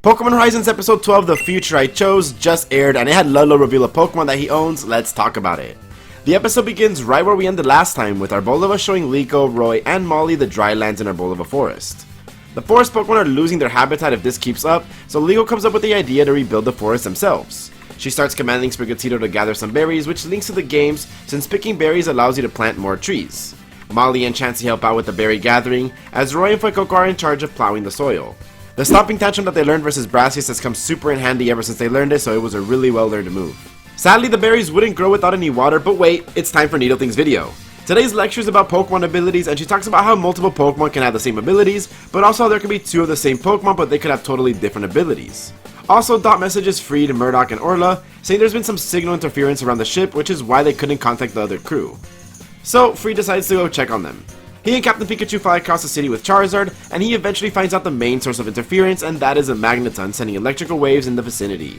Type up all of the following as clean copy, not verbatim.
Pokemon Horizons episode 12, The Future I Chose, just aired and it had Ludlow reveal a Pokemon that he owns. Let's talk about it. The episode begins right where we ended last time, with Arboliva showing Liko, Roy, and Mollie the dry lands in Arboliva Forest. The forest Pokemon are losing their habitat if this keeps up, so Liko comes up with the idea to rebuild the forest themselves. She starts commanding Sprigatito to gather some berries, which links to the games since picking berries allows you to plant more trees. Mollie and Chansey help out with the berry gathering, as Roy and Fuecoco are in charge of plowing the soil. The stomping tantrum that they learned versus Brassius has come super in handy ever since they learned it, so it was a really well learned move. Sadly, the berries wouldn't grow without any water, but wait, it's time for Nidothing's video. Today's lecture is about Pokemon abilities, and she talks about how multiple Pokemon can have the same abilities, but also how there can be two of the same Pokemon, but they could have totally different abilities. Also, Dot messages Friede, Murdock, and Orla, saying there's been some signal interference around the ship, which is why they couldn't contact the other crew. So, Friede decides to go check on them. He and Captain Pikachu fly across the city with Charizard, and he eventually finds out the main source of interference, and that is a Magneton sending electrical waves in the vicinity.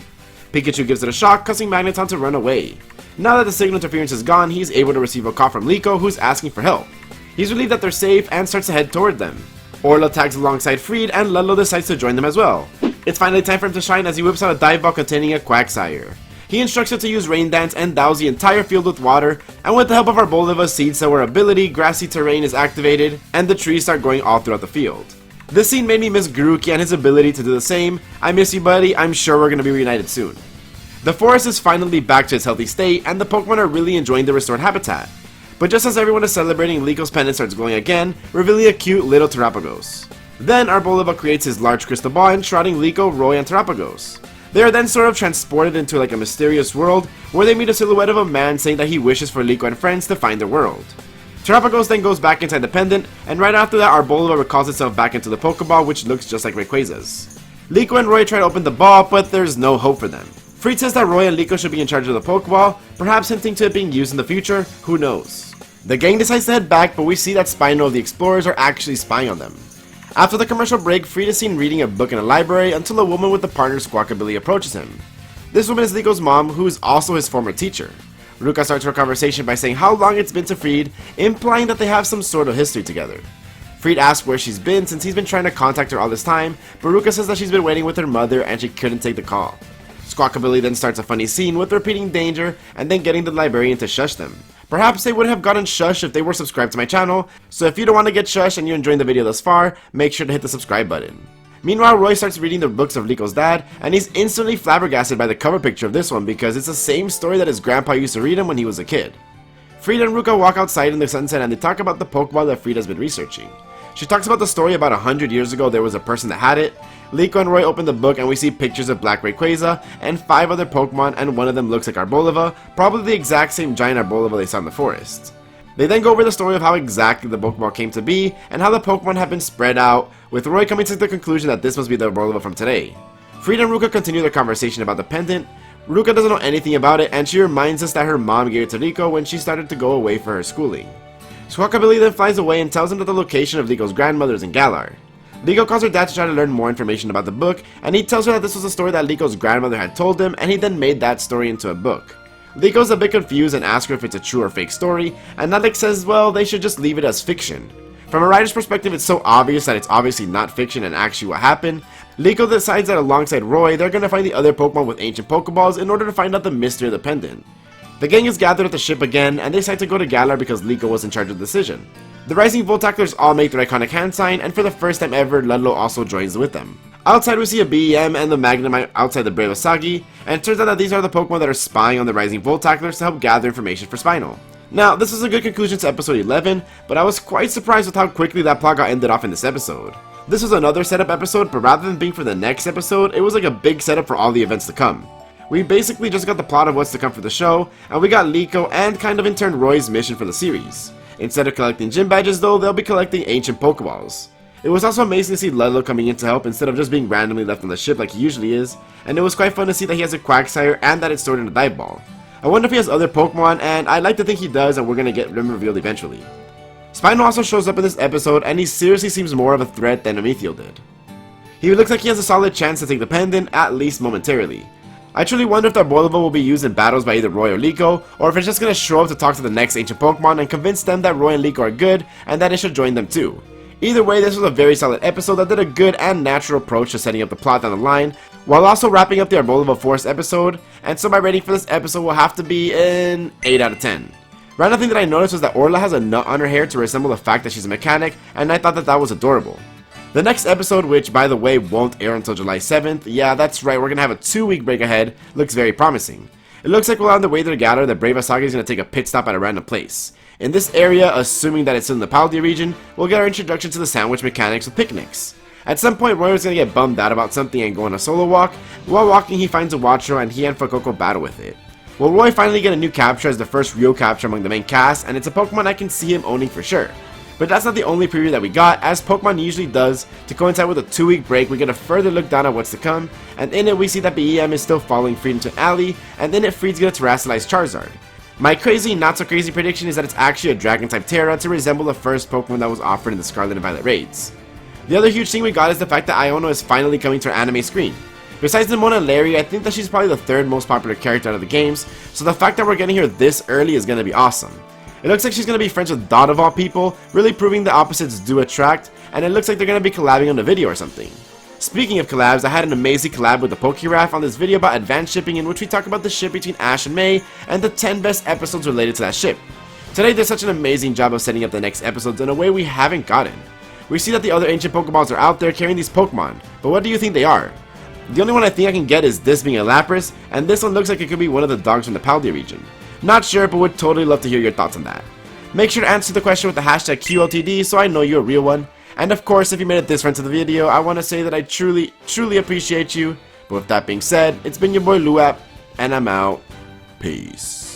Pikachu gives it a shock, causing Magneton to run away. Now that the signal interference is gone, he's able to receive a call from Liko, who's asking for help. He's relieved that they're safe and starts to head toward them. Orla tags alongside Friede, and Ludlow decides to join them as well. It's finally time for him to shine as he whips out a dive ball containing a Quagsire. He instructs it to use Rain Dance and douse the entire field with water, and with the help of Arboliva's Seed Sower ability, grassy terrain is activated, and the trees start growing all throughout the field. This scene made me miss Grookey and his ability to do the same. I miss you, buddy. I'm sure we're going to be reunited soon. The forest is finally back to its healthy state, and the Pokemon are really enjoying the restored habitat. But just as everyone is celebrating, Liko's pendant starts glowing again, revealing a cute little Terapagos. Then Arboliva creates his large crystal ball, enshrouding Liko, Roy, and Terapagos. They are then sort of transported into like a mysterious world, where they meet a silhouette of a man saying that he wishes for Liko and friends to find their world. Terapagos then goes back inside the pendant, and right after that Arboliva recalls itself back into the Pokeball, which looks just like Rayquaza's. Liko and Roy try to open the ball, but there's no hope for them. Friede says that Roy and Liko should be in charge of the Pokeball, perhaps hinting to it being used in the future, who knows. The gang decides to head back, but we see that Spino of the Explorers are actually spying on them. After the commercial break, Friede is seen reading a book in a library until a woman with the partner Squawkabilly approaches him. This woman is Liko's mom, who is also his former teacher. Ruka starts her conversation by saying how long it's been to Friede, implying that they have some sort of history together. Friede asks where she's been since he's been trying to contact her all this time, but Ruka says that she's been waiting with her mother and she couldn't take the call. Squawkabilly then starts a funny scene with repeating danger and then getting the librarian to shush them. Perhaps they would have gotten shush if they were subscribed to my channel, so if you don't want to get shush and you're enjoying the video thus far, make sure to hit the subscribe button. Meanwhile, Roy starts reading the books of Liko's dad, and he's instantly flabbergasted by the cover picture of this one because it's the same story that his grandpa used to read him when he was a kid. Friede and Ruka walk outside in the sunset and they talk about the Pokeball that Friede has been researching. She talks about the story about 100 years ago there was a person that had it. Liko and Roy open the book and we see pictures of Black Rayquaza and 5 other Pokemon, and one of them looks like Arboliva, probably the exact same giant Arboliva they saw in the forest. They then go over the story of how exactly the Pokeball came to be and how the Pokemon have been spread out, with Roy coming to the conclusion that this must be the Arboliva from today. Friede and Ruka continue their conversation about the pendant. Ruka doesn't know anything about it and she reminds us that her mom gave it to Riko when she started to go away for her schooling. Squawkabilly then flies away and tells him that the location of Liko's grandmother is in Galar. Liko calls her dad to try to learn more information about the book, and he tells her that this was a story that Liko's grandmother had told him, and he then made that story into a book. Liko's a bit confused and asks her if it's a true or fake story, and Alex says, well, they should just leave it as fiction. From a writer's perspective, it's so obvious that it's obviously not fiction and actually what happened. Liko decides that alongside Roy, they're gonna find the other Pokemon with ancient Pokeballs in order to find out the mystery of the pendant. The gang is gathered at the ship again, and they decide to go to Galar because Liko was in charge of the decision. The Rising Voltaclers all make their iconic hand sign, and for the first time ever, Ludlow also joins with them. Outside we see a BEM and the Magnemite outside the Brave Asagi, and it turns out that these are the Pokemon that are spying on the Rising Voltaclers to help gather information for Spinal. Now, this was a good conclusion to episode 11, but I was quite surprised with how quickly that plot got ended off in this episode. This was another setup episode, but rather than being for the next episode, it was like a big setup for all the events to come. We basically just got the plot of what's to come for the show, and we got Liko and kind of in turn Roy's mission for the series. Instead of collecting gym badges though, they'll be collecting ancient Pokeballs. It was also amazing to see Ludlow coming in to help instead of just being randomly left on the ship like he usually is, and it was quite fun to see that he has a Quagsire and that it's stored in a dive ball. I wonder if he has other Pokemon, and I like to think he does, and we're gonna get them revealed eventually. Spino also shows up in this episode, and he seriously seems more of a threat than Amethio did. He looks like he has a solid chance to take the pendant, at least momentarily. I truly wonder if the Arboliva will be used in battles by either Roy or Liko, or if it's just gonna show up to talk to the next ancient Pokemon and convince them that Roy and Liko are good and that it should join them too. Either way, this was a very solid episode that did a good and natural approach to setting up the plot down the line, while also wrapping up the Arboliva Forest episode, and so my rating for this episode will have to be an 8 out of 10. Random thing that I noticed was that Orla has a nut on her hair to resemble the fact that she's a mechanic, and I thought that that was adorable. The next episode, which by the way won't air until July 7th, yeah that's right, we're gonna have a 2-week break ahead, looks very promising. It looks like while on the way to the Galar, the Brave Asagi is gonna take a pit stop at a random place. In this area, assuming that it's in the Paldea region, we'll get our introduction to the sandwich mechanics with picnics. At some point, Roy is going to get bummed out about something and go on a solo walk. While walking, he finds a Watchro and he and Fuecoco battle with it. Will Roy finally get a new capture as the first real capture among the main cast, and it's a Pokemon I can see him owning for sure. But that's not the only preview that we got, as Pokemon usually does. To coincide with a 2-week break, we get a further look down at what's to come, and in it we see that BEM is still following Friede into an alley, and in it Friede's going to Terastalize Charizard. My crazy, not so crazy prediction is that it's actually a Dragon-type Terra to resemble the first Pokemon that was offered in the Scarlet and Violet raids. The other huge thing we got is the fact that IONO is finally coming to our anime screen. Besides Nemona and Larry, I think that she's probably the third most popular character out of the games, so the fact that we're getting her this early is going to be awesome. It looks like she's going to be friends with Dot of all people, really proving the opposites do attract, and it looks like they're going to be collabing on a video or something. Speaking of collabs, I had an amazing collab with the Pokéraf on this video about advanced shipping, in which we talk about the ship between Ash and May and the 10 best episodes related to that ship. Today did such an amazing job of setting up the next episodes in a way we haven't gotten. We see that the other ancient Pokeballs are out there carrying these Pokemon, but what do you think they are? The only one I think I can get is this being a Lapras, and this one looks like it could be one of the dogs from the Paldea region. Not sure, but would totally love to hear your thoughts on that. Make sure to answer the question with the hashtag QLTD so I know you're a real one. And of course, if you made it this far into the video, I want to say that I truly appreciate you. But with that being said, it's been your boy Luap, and I'm out. Peace.